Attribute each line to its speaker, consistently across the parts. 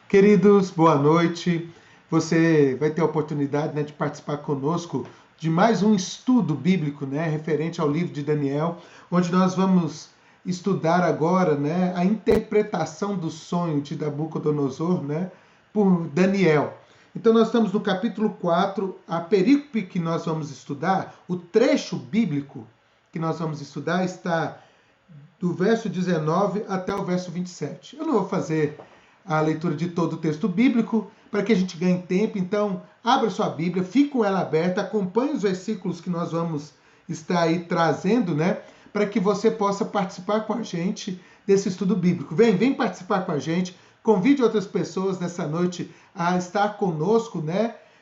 Speaker 1: Queridos, boa noite. Você vai ter a oportunidade, de participar conosco de mais um estudo bíblico, referente ao livro de Daniel, onde nós vamos estudar agora, a interpretação do sonho de Nabucodonosor, por Daniel. Então nós estamos no capítulo 4, a perícope que nós vamos estudar, o trecho bíblico que nós vamos estudar está do verso 19 até o verso 27. Eu não vou fazer a leitura de todo o texto bíblico, para que a gente ganhe tempo. Então, abra sua Bíblia, fique com ela aberta, acompanhe os versículos que nós vamos estar aí trazendo, para que você possa participar com a gente desse estudo bíblico. Vem participar com a gente, convide outras pessoas nessa noite a estar conosco,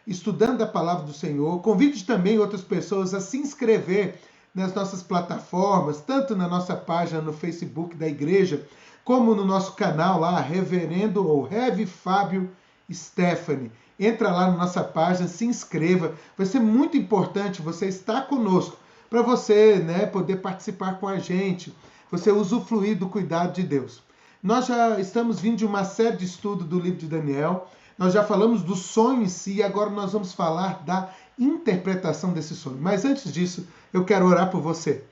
Speaker 1: estudando a palavra do Senhor. Convide também outras pessoas a se inscrever nas nossas plataformas, tanto na nossa página no Facebook da igreja, como no nosso canal lá, Reverendo ou Rev Fábio Stephanie. Entra lá na nossa página, se inscreva. Vai ser muito importante você estar conosco, para você poder participar com a gente, você usufruir do cuidado de Deus. Nós já estamos vindo de uma série de estudo do livro de Daniel, nós já falamos do sonho em si, e agora nós vamos falar da interpretação desse sonho. Mas antes disso, eu quero orar por você.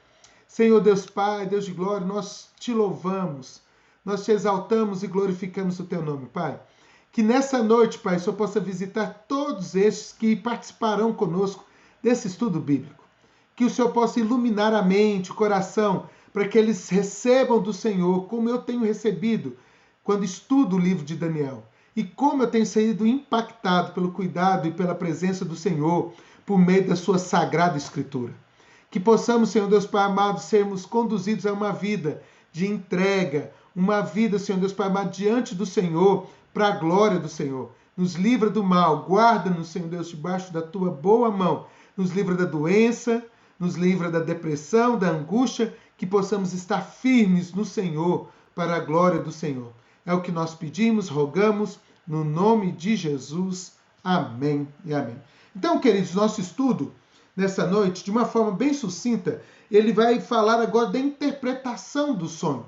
Speaker 1: Senhor Deus Pai, Deus de glória, nós te louvamos, nós te exaltamos e glorificamos o teu nome, Pai. Que nessa noite, Pai, o Senhor possa visitar todos estes que participarão conosco desse estudo bíblico. Que o Senhor possa iluminar a mente, o coração, para que eles recebam do Senhor, como eu tenho recebido quando estudo o livro de Daniel. E como eu tenho sido impactado pelo cuidado e pela presença do Senhor por meio da sua sagrada Escritura. Que possamos, Senhor Deus Pai amado, sermos conduzidos a uma vida de entrega, uma vida, Senhor Deus Pai amado, diante do Senhor, para a glória do Senhor. Nos livra do mal, guarda-nos, Senhor Deus, debaixo da tua boa mão. Nos livra da doença, nos livra da depressão, da angústia, que possamos estar firmes no Senhor, para a glória do Senhor. É o que nós pedimos, rogamos, no nome de Jesus. Amém e amém. Então, queridos, nosso estudo, nessa noite, de uma forma bem sucinta, ele vai falar agora da interpretação do sonho.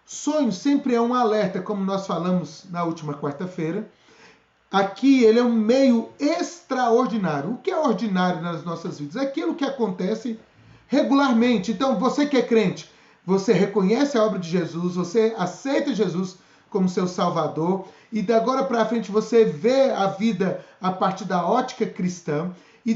Speaker 1: Sonho sempre é um alerta, como nós falamos na última quarta-feira. Aqui ele é um meio extraordinário. O que é ordinário nas nossas vidas? É aquilo que acontece regularmente. Então, você que é crente, você reconhece a obra de Jesus, você aceita Jesus como seu Salvador, e de agora para frente você vê a vida a partir da ótica cristã, e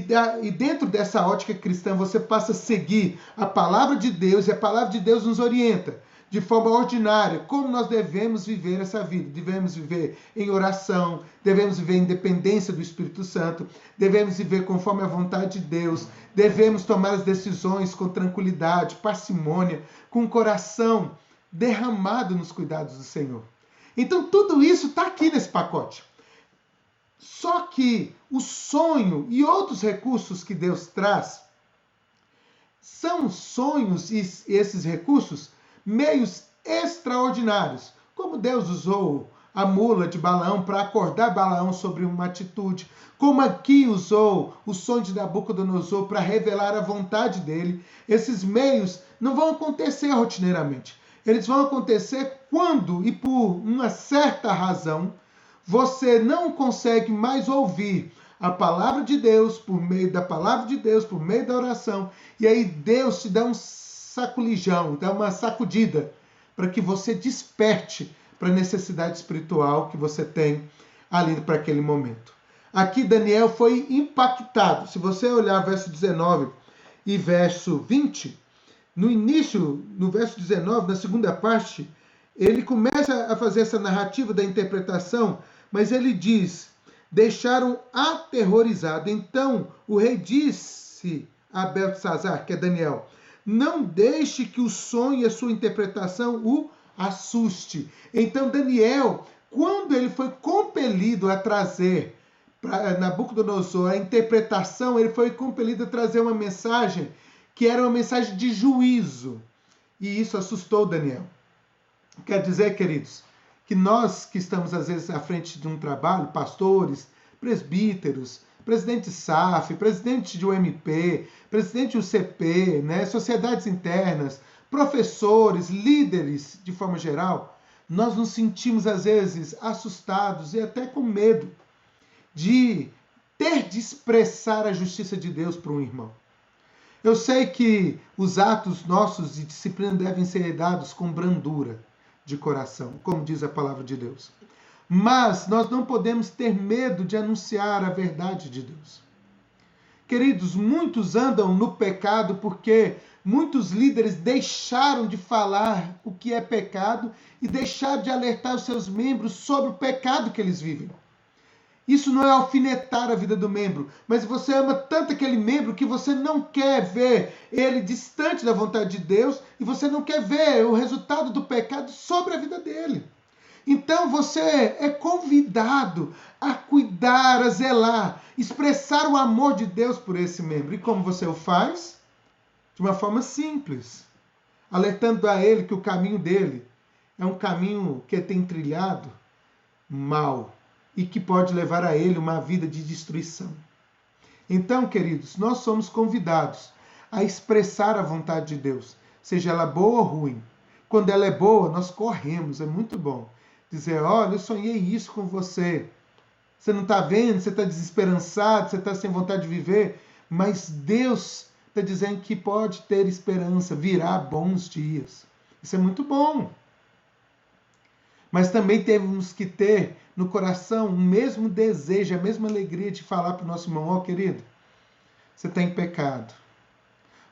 Speaker 1: dentro dessa ótica cristã você passa a seguir a palavra de Deus, e a palavra de Deus nos orienta de forma ordinária como nós devemos viver essa vida. Devemos viver em oração, devemos viver em dependência do Espírito Santo, devemos viver conforme a vontade de Deus, devemos tomar as decisões com tranquilidade, parcimônia, com o coração derramado nos cuidados do Senhor. Então tudo isso está aqui nesse pacote. Só que o sonho e outros recursos que Deus traz são sonhos e esses recursos meios extraordinários, como Deus usou a mula de Balaão para acordar Balaão sobre uma atitude, como aqui usou o sonho de Nabucodonosor para revelar a vontade dele. Esses meios não vão acontecer rotineiramente. Eles vão acontecer quando e por uma certa razão você não consegue mais ouvir a palavra de Deus, por meio da palavra de Deus, por meio da oração, e aí Deus te dá um saculijão, dá uma sacudida, para que você desperte para a necessidade espiritual que você tem ali para aquele momento. Aqui Daniel foi impactado. Se você olhar verso 19 e verso 20, no início, no verso 19, na segunda parte, ele começa a fazer essa narrativa da interpretação, mas ele diz: deixaram aterrorizado. Então o rei disse a Beltesazar, que é Daniel: não deixe que o sonho e a sua interpretação o assuste. Então Daniel, quando ele foi compelido a trazer para Nabucodonosor a interpretação, ele foi compelido a trazer uma mensagem que era uma mensagem de juízo. E isso assustou Daniel. Quer dizer, queridos, que nós que estamos às vezes à frente de um trabalho, pastores, presbíteros, presidente SAF, presidente de UMP, presidente do UCP, sociedades internas, professores, líderes de forma geral, nós nos sentimos às vezes assustados e até com medo de ter de expressar a justiça de Deus para um irmão. Eu sei que os atos nossos de disciplina devem ser dados com brandura de coração, como diz a palavra de Deus. Mas nós não podemos ter medo de anunciar a verdade de Deus. Queridos, muitos andam no pecado porque muitos líderes deixaram de falar o que é pecado e deixaram de alertar os seus membros sobre o pecado que eles vivem. Isso não é alfinetar a vida do membro, mas você ama tanto aquele membro que você não quer ver ele distante da vontade de Deus e você não quer ver o resultado do pecado sobre a vida dele. Então você é convidado a cuidar, a zelar, expressar o amor de Deus por esse membro. E como você o faz? De uma forma simples, alertando a ele que o caminho dele é um caminho que tem trilhado mal e que pode levar a ele uma vida de destruição. Então, queridos, nós somos convidados a expressar a vontade de Deus, seja ela boa ou ruim. Quando ela é boa, nós corremos, é muito bom. Dizer, olha, eu sonhei isso com você. Você não está vendo, você está desesperançado, você está sem vontade de viver, mas Deus está dizendo que pode ter esperança, virá bons dias. Isso é muito bom. Mas também temos que ter no coração o mesmo desejo, a mesma alegria de falar para o nosso irmão, ó querido, você está em pecado.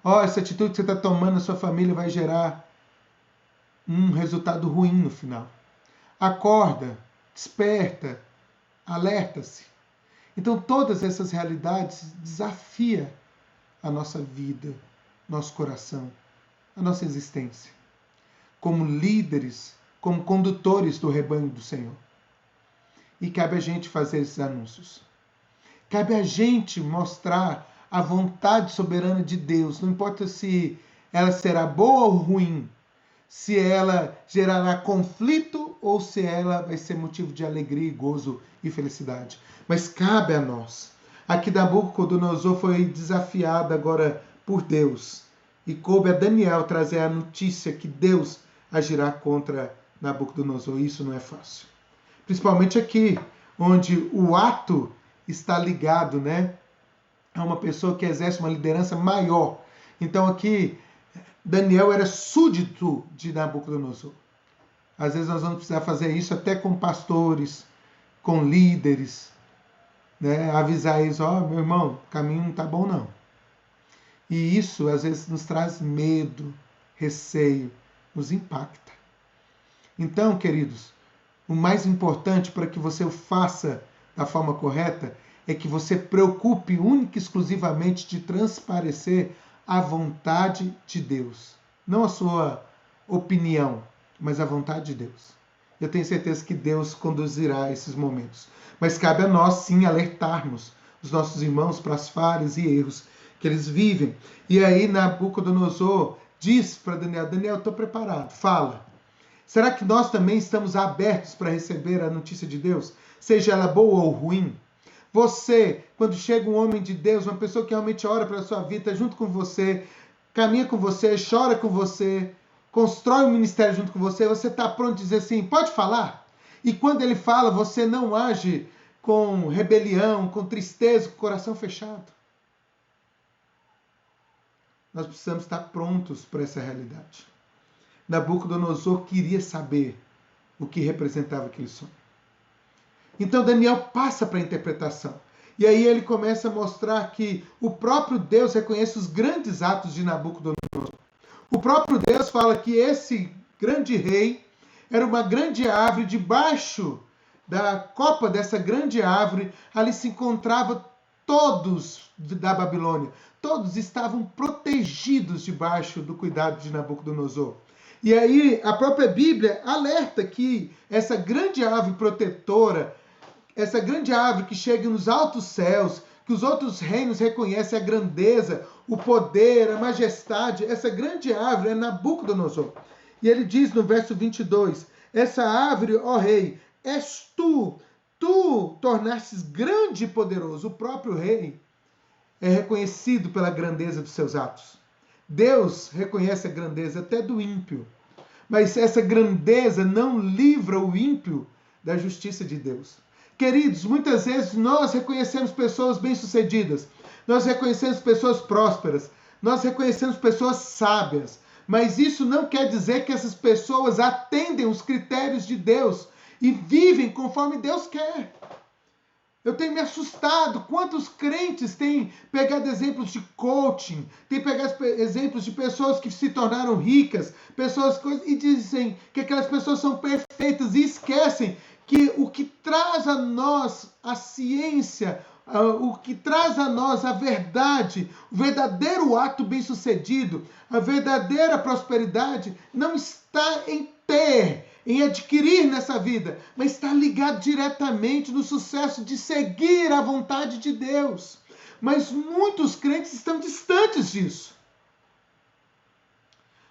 Speaker 1: Ó, essa atitude que você está tomando na sua família vai gerar um resultado ruim no final. Acorda, desperta, alerta-se. Então todas essas realidades desafiam a nossa vida, nosso coração, a nossa existência. Como líderes, como condutores do rebanho do Senhor. E cabe a gente fazer esses anúncios. Cabe a gente mostrar a vontade soberana de Deus. Não importa se ela será boa ou ruim, se ela gerará conflito ou se ela vai ser motivo de alegria, gozo e felicidade. Mas cabe a nós. Aqui Nabucodonosor foi desafiado agora por Deus. E coube a Daniel trazer a notícia que Deus agirá contra Nabucodonosor. Isso não é fácil. Principalmente aqui, onde o ato está ligado, né, a uma pessoa que exerce uma liderança maior. Então aqui, Daniel era súdito de Nabucodonosor. Às vezes nós vamos precisar fazer isso até com pastores, com líderes, né? Avisar eles, ó, meu irmão, o caminho não está bom não. E isso às vezes nos traz medo, receio, nos impacta. Então, queridos, o mais importante para que você o faça da forma correta é que você preocupe única e exclusivamente de transparecer a vontade de Deus. Não a sua opinião, mas a vontade de Deus. Eu tenho certeza que Deus conduzirá esses momentos. Mas cabe a nós, sim, alertarmos os nossos irmãos para as falhas e erros que eles vivem. E aí Nabucodonosor diz para Daniel, Daniel, estou preparado, fala. Será que nós também estamos abertos para receber a notícia de Deus? Seja ela boa ou ruim? Você, quando chega um homem de Deus, uma pessoa que realmente ora pela sua vida, junto com você, caminha com você, chora com você, constrói um ministério junto com você, você está pronto a dizer assim, pode falar? E quando ele fala, você não age com rebelião, com tristeza, com o coração fechado. Nós precisamos estar prontos para essa realidade. Nabucodonosor queria saber o que representava aquele sonho. Então Daniel passa para a interpretação. E aí ele começa a mostrar que o próprio Deus reconhece os grandes atos de Nabucodonosor. O próprio Deus fala que esse grande rei era uma grande árvore, debaixo da copa dessa grande árvore, ali se encontravam todos da Babilônia. Todos estavam protegidos debaixo do cuidado de Nabucodonosor. E aí a própria Bíblia alerta que essa grande árvore protetora, essa grande árvore que chega nos altos céus, que os outros reinos reconhecem a grandeza, o poder, a majestade, essa grande árvore é Nabucodonosor. E ele diz no verso 22, essa árvore, ó rei, és tu tornastes grande e poderoso. O próprio rei é reconhecido pela grandeza dos seus atos. Deus reconhece a grandeza até do ímpio. mas essa grandeza não livra o ímpio da justiça de Deus. Queridos, muitas vezes nós reconhecemos pessoas bem-sucedidas, nós reconhecemos pessoas prósperas, nós reconhecemos pessoas sábias, mas isso não quer dizer que essas pessoas atendem os critérios de Deus e vivem conforme Deus quer. Eu tenho me assustado quantos crentes têm pegado exemplos de coaching, têm pegado exemplos de pessoas que se tornaram ricas, e dizem que aquelas pessoas são perfeitas e esquecem que o que traz a nós a ciência, o que traz a nós a verdade, o verdadeiro ato bem-sucedido, a verdadeira prosperidade, não está em ter, em adquirir nessa vida, mas está ligado diretamente no sucesso de seguir a vontade de Deus. Mas muitos crentes estão distantes disso.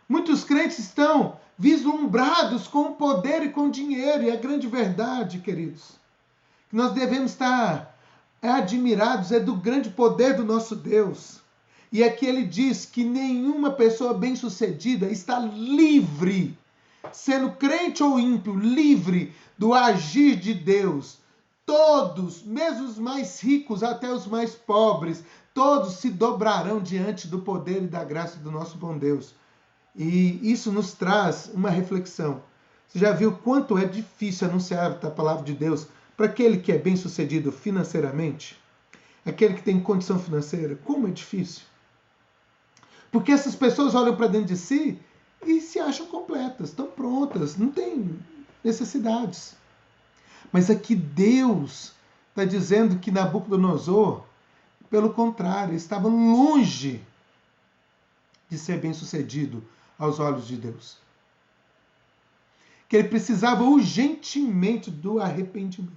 Speaker 1: Muitos crentes estão vislumbrados com o poder e com o dinheiro. E a grande verdade, queridos, que nós devemos estar admirados é do grande poder do nosso Deus. E aqui ele diz que nenhuma pessoa bem-sucedida está livre, sendo crente ou ímpio, livre do agir de Deus. Todos, mesmo os mais ricos até os mais pobres, todos se dobrarão diante do poder e da graça do nosso bom Deus. E isso nos traz uma reflexão. Você já viu quanto é difícil anunciar a palavra de Deus para aquele que é bem-sucedido financeiramente? Aquele que tem condição financeira? Como é difícil? Porque essas pessoas olham para dentro de si e se acham completas, estão prontas, não tem necessidades. Mas aqui Deus está dizendo que Nabucodonosor, pelo contrário, estava longe de ser bem-sucedido aos olhos de Deus. Que ele precisava urgentemente do arrependimento.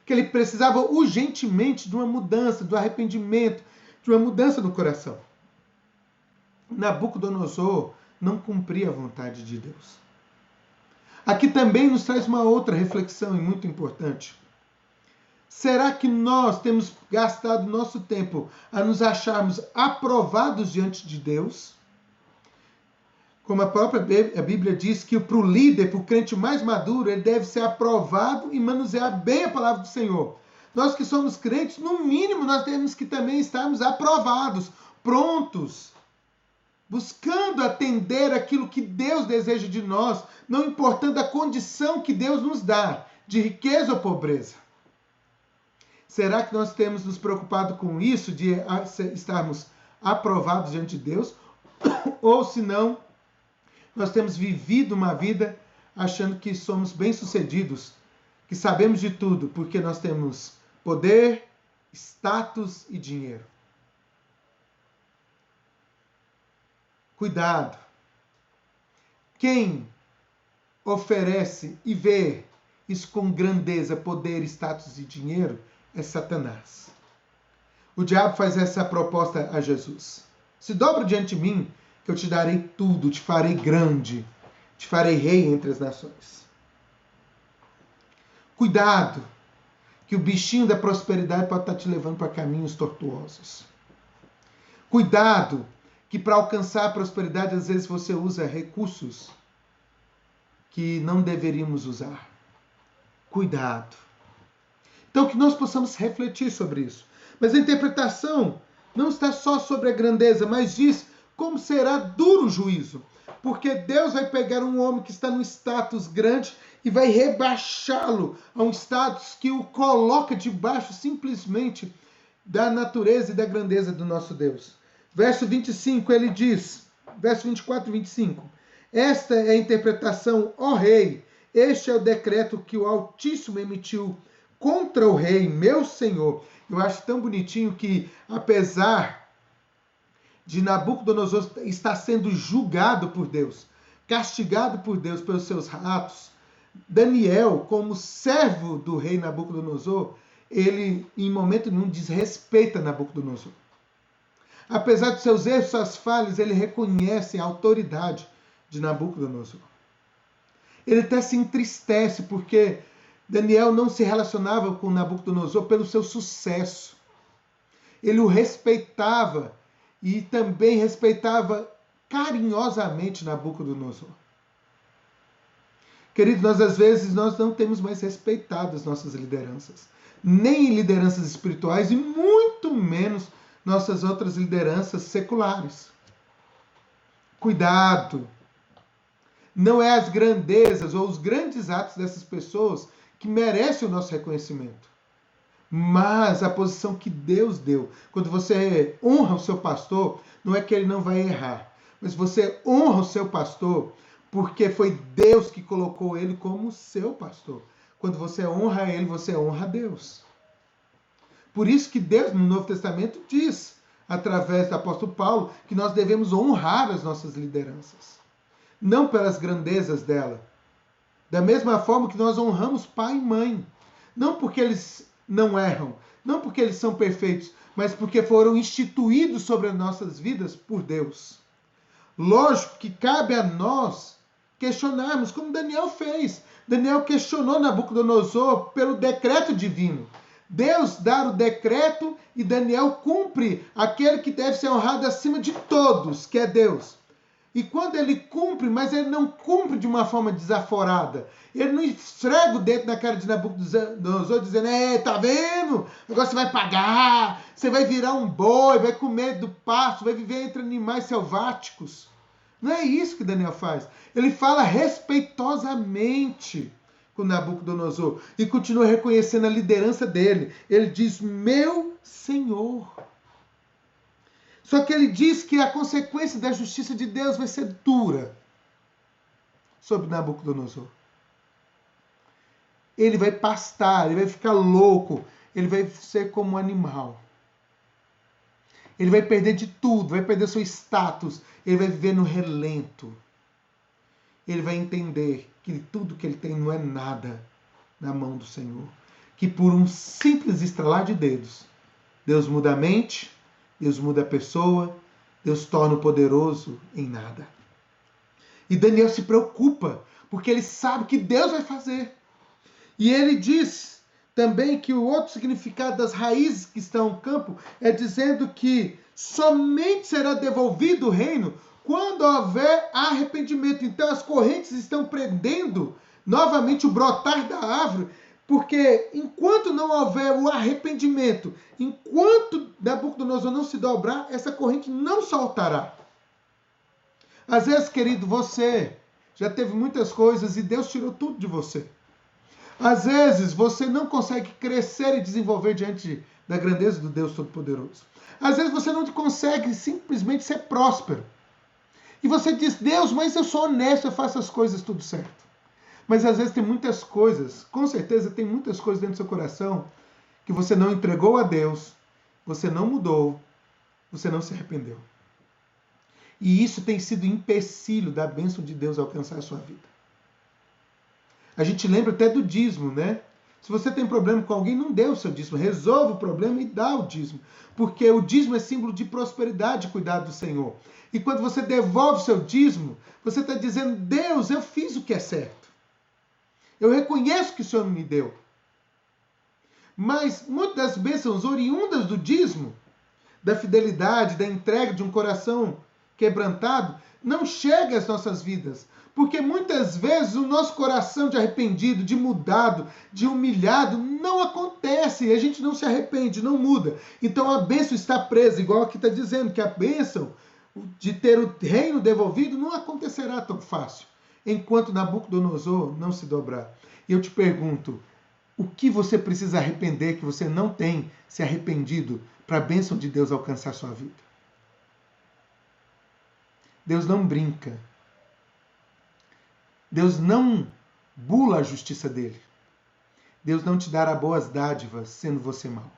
Speaker 1: Que ele precisava urgentemente de uma mudança, do arrependimento, de uma mudança no coração. Nabucodonosor não cumpria a vontade de Deus. Aqui também nos traz uma outra reflexão e muito importante. Será que nós temos gastado nosso tempo a nos acharmos aprovados diante de Deus? Como a própria Bíblia diz que para o líder, para o crente mais maduro, ele deve ser aprovado e manusear bem a palavra do Senhor. Nós que somos crentes, no mínimo, nós temos que também estarmos aprovados, prontos, buscando atender aquilo que Deus deseja de nós, não importando a condição que Deus nos dá, de riqueza ou pobreza. Será que nós temos nos preocupado com isso, de estarmos aprovados diante de Deus? Ou se não, nós temos vivido uma vida achando que somos bem-sucedidos, que sabemos de tudo, porque nós temos poder, status e dinheiro. Cuidado. Quem oferece e vê isso com grandeza, poder, status e dinheiro é Satanás. O diabo faz essa proposta a Jesus. Se dobra diante de mim, que eu te darei tudo, te farei grande, te farei rei entre as nações. Cuidado, que o bichinho da prosperidade pode estar te levando para caminhos tortuosos. Cuidado, que para alcançar a prosperidade, às vezes você usa recursos que não deveríamos usar. Cuidado. Então, que nós possamos refletir sobre isso. Mas a interpretação não está só sobre a grandeza, mas diz como será duro o juízo. Porque Deus vai pegar um homem que está num status grande e vai rebaixá-lo a um status que o coloca debaixo simplesmente da natureza e da grandeza do nosso Deus. Verso 25, ele diz, verso 24 e 25, esta é a interpretação, ó rei, este é o decreto que o Altíssimo emitiu contra o rei, meu senhor. Eu acho tão bonitinho que, apesar de Nabucodonosor estar sendo julgado por Deus, castigado por Deus pelos seus atos, Daniel, como servo do rei Nabucodonosor, ele, em momento nenhum, desrespeita Nabucodonosor. Apesar de seus erros, suas falhas, ele reconhece a autoridade de Nabucodonosor. Ele até se entristece porque Daniel não se relacionava com Nabucodonosor pelo seu sucesso. Ele o respeitava e também respeitava carinhosamente Nabucodonosor. Queridos, nós às vezes nós não temos mais respeitado as nossas lideranças, nem lideranças espirituais e muito menos nossas outras lideranças seculares. Cuidado! Não é as grandezas ou os grandes atos dessas pessoas que merecem o nosso reconhecimento, mas a posição que Deus deu. Quando você honra o seu pastor, não é que ele não vai errar, mas você honra o seu pastor porque foi Deus que colocou ele como seu pastor. Quando você honra ele, você honra a Deus. Por isso que Deus, no Novo Testamento, diz, através do apóstolo Paulo, que nós devemos honrar as nossas lideranças, não pelas grandezas dela. Da mesma forma que nós honramos pai e mãe, não porque eles não erram, não porque eles são perfeitos, mas porque foram instituídos sobre as nossas vidas por Deus. Lógico que cabe a nós questionarmos, como Daniel fez. Daniel questionou Nabucodonosor pelo decreto divino. Deus dá o decreto e Daniel cumpre aquele que deve ser honrado acima de todos, que é Deus. E quando ele cumpre, mas ele não cumpre de uma forma desaforada. Ele não esfrega o dedo na cara de Nabucodonosor dizendo, tá vendo? Agora você vai pagar, você vai virar um boi, vai comer do pasto, vai viver entre animais selváticos. Não é isso que Daniel faz. Ele fala respeitosamente com Nabucodonosor e continua reconhecendo a liderança dele. Ele diz, meu Senhor. Só que ele diz que a consequência da justiça de Deus vai ser dura sobre Nabucodonosor. Ele vai pastar, ele vai ficar louco, ele vai ser como um animal. Ele vai perder de tudo, vai perder seu status, ele vai viver no relento. Ele vai entender que tudo que ele tem não é nada na mão do Senhor. Que por um simples estralar de dedos, Deus muda a mente, Deus muda a pessoa, Deus torna o poderoso em nada. E Daniel se preocupa, porque ele sabe que Deus vai fazer. E ele diz também que o outro significado das raízes que estão no campo é dizendo que somente será devolvido o reino quando houver arrependimento. Então as correntes estão prendendo novamente o brotar da árvore, porque enquanto não houver o arrependimento, enquanto Nabucodonosor não se dobrar, essa corrente não soltará. Às vezes, querido, você já teve muitas coisas e Deus tirou tudo de você. Às vezes, você não consegue crescer e desenvolver diante da grandeza do Deus Todo-Poderoso. Às vezes, você não consegue simplesmente ser próspero. E você diz, Deus, mas eu sou honesto, eu faço as coisas tudo certo. Mas às vezes tem muitas coisas, com certeza tem muitas coisas dentro do seu coração que você não entregou a Deus, você não mudou, você não se arrependeu. E isso tem sido empecilho da bênção de Deus alcançar a sua vida. A gente lembra até do dízimo, né? Se você tem problema com alguém, não dê o seu dízimo. Resolva o problema e dá o dízimo. Porque o dízimo é símbolo de prosperidade e cuidado do Senhor. E quando você devolve o seu dízimo, você está dizendo, Deus, eu fiz o que é certo. Eu reconheço que o Senhor me deu. Mas muitas das bênçãos oriundas do dízimo, da fidelidade, da entrega de um coração quebrantado, não chega às nossas vidas. Porque muitas vezes o nosso coração de arrependido, de mudado, de humilhado, não acontece. E a gente não se arrepende, não muda. Então a bênção está presa, igual aqui está dizendo, que a bênção de ter o reino devolvido não acontecerá tão fácil, enquanto Nabucodonosor não se dobrar. E eu te pergunto, o que você precisa arrepender que você não tem se arrependido para a bênção de Deus alcançar a sua vida? Deus não brinca. Deus não bula a justiça dele. Deus não te dará boas dádivas sendo você mau.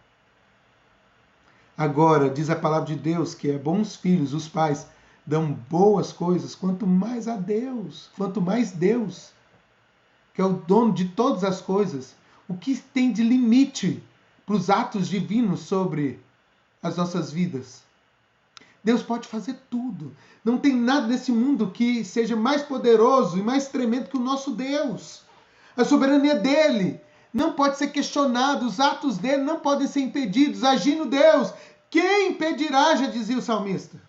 Speaker 1: Agora, diz a palavra de Deus que bons filhos, os pais, dão boas coisas, quanto mais a Deus, quanto mais Deus, que é o dono de todas as coisas, o que tem de limite para os atos divinos sobre as nossas vidas? Deus pode fazer tudo. Não tem nada nesse mundo que seja mais poderoso e mais tremendo que o nosso Deus. A soberania dele não pode ser questionada, os atos dele não podem ser impedidos. Agindo Deus, quem impedirá, já dizia o salmista.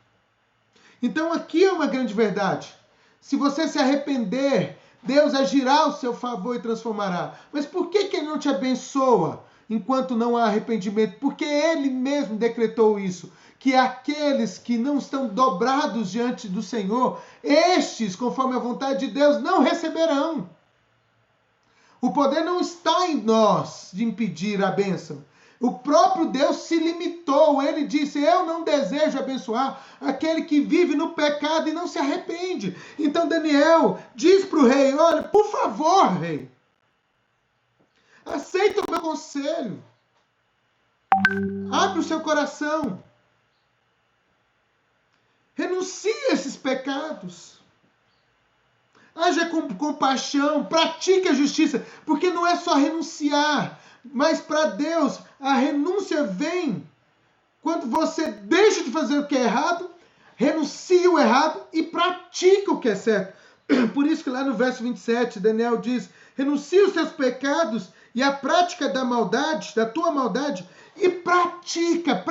Speaker 1: Então aqui é uma grande verdade. Se você se arrepender, Deus agirá ao seu favor e transformará. Mas por que Ele não te abençoa enquanto não há arrependimento? Porque Ele mesmo decretou isso. Que aqueles que não estão dobrados diante do Senhor, estes, conforme a vontade de Deus, não receberão. O poder não está em nós de impedir a bênção. O próprio Deus se limitou. Ele disse, eu não desejo abençoar aquele que vive no pecado e não se arrepende. Então Daniel diz para o rei, olha, por favor, rei, aceita o meu conselho. Abre o seu coração. Renuncie a esses pecados. Haja com compaixão, pratique a justiça, porque não é só renunciar, mas para Deus a renúncia vem quando você deixa de fazer o que é errado, renuncia o errado e pratica o que é certo. Por isso que lá no verso 27, Daniel diz, renuncia os seus pecados e a prática da maldade, da tua maldade, e pratica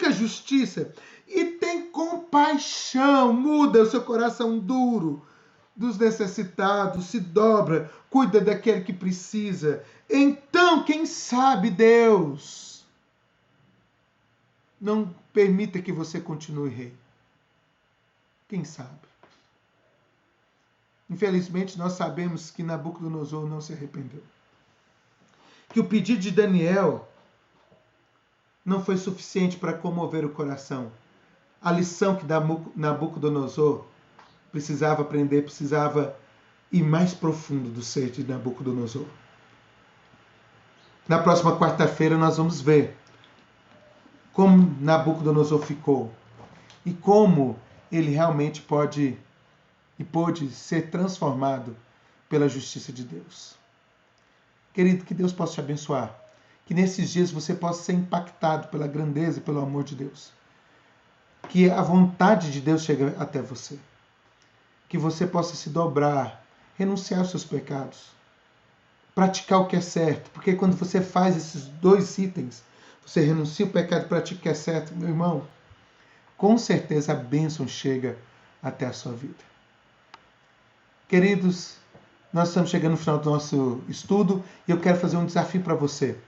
Speaker 1: a justiça. E tem compaixão, muda o seu coração duro dos necessitados, se dobra, cuida daquele que precisa. Então, quem sabe Deus não permita que você continue rei. Quem sabe? Infelizmente, nós sabemos que Nabucodonosor não se arrependeu. Que o pedido de Daniel não foi suficiente para comover o coração. A lição que Nabucodonosor precisava aprender, precisava ir mais profundo do ser de Nabucodonosor. Na próxima quarta-feira nós vamos ver como Nabucodonosor ficou e como ele realmente pôde ser transformado pela justiça de Deus. Querido, que Deus possa te abençoar. Que nesses dias você possa ser impactado pela grandeza e pelo amor de Deus. Que a vontade de Deus chegue até você. Que você possa se dobrar, renunciar aos seus pecados, praticar o que é certo. Porque quando você faz esses dois itens, você renuncia o pecado e pratica o que é certo, meu irmão, com certeza a bênção chega até a sua vida. Queridos, nós estamos chegando no final do nosso estudo e eu quero fazer um desafio para você.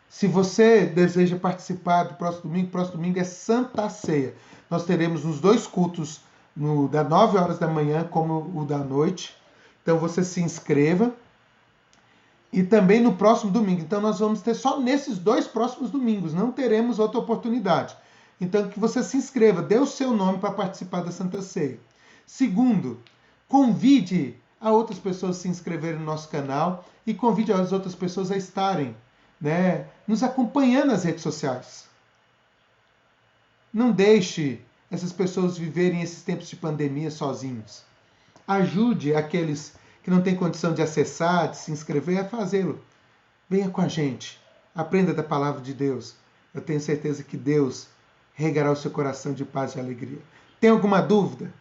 Speaker 1: Se você deseja participar do próximo domingo é Santa Ceia. Nós teremos os dois cultos, das 9 horas da manhã como o da noite. Então você se inscreva. E também no próximo domingo. Então nós vamos ter só nesses 2 próximos domingos. Não teremos outra oportunidade. Então que você se inscreva, dê o seu nome para participar da Santa Ceia. Segundo, convide a outras pessoas a se inscreverem no nosso canal e convide as outras pessoas a estarem, nos acompanhando nas redes sociais. Não deixe essas pessoas viverem esses tempos de pandemia sozinhos. Ajude aqueles que não têm condição de acessar, de se inscrever, a fazê-lo. Venha com a gente. Aprenda da palavra de Deus. Eu tenho certeza que Deus regará o seu coração de paz e alegria. Tem alguma dúvida?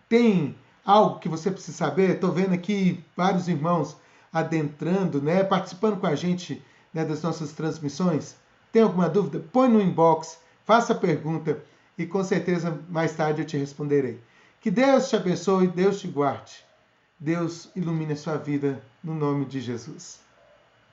Speaker 1: Tem algo que você precisa saber? Estou vendo aqui vários irmãos adentrando, participando com a gente, das nossas transmissões. Tem alguma dúvida? Põe no inbox, faça a pergunta e com certeza mais tarde eu te responderei. Que Deus te abençoe, Deus te guarde. Deus ilumine a sua vida no nome de Jesus.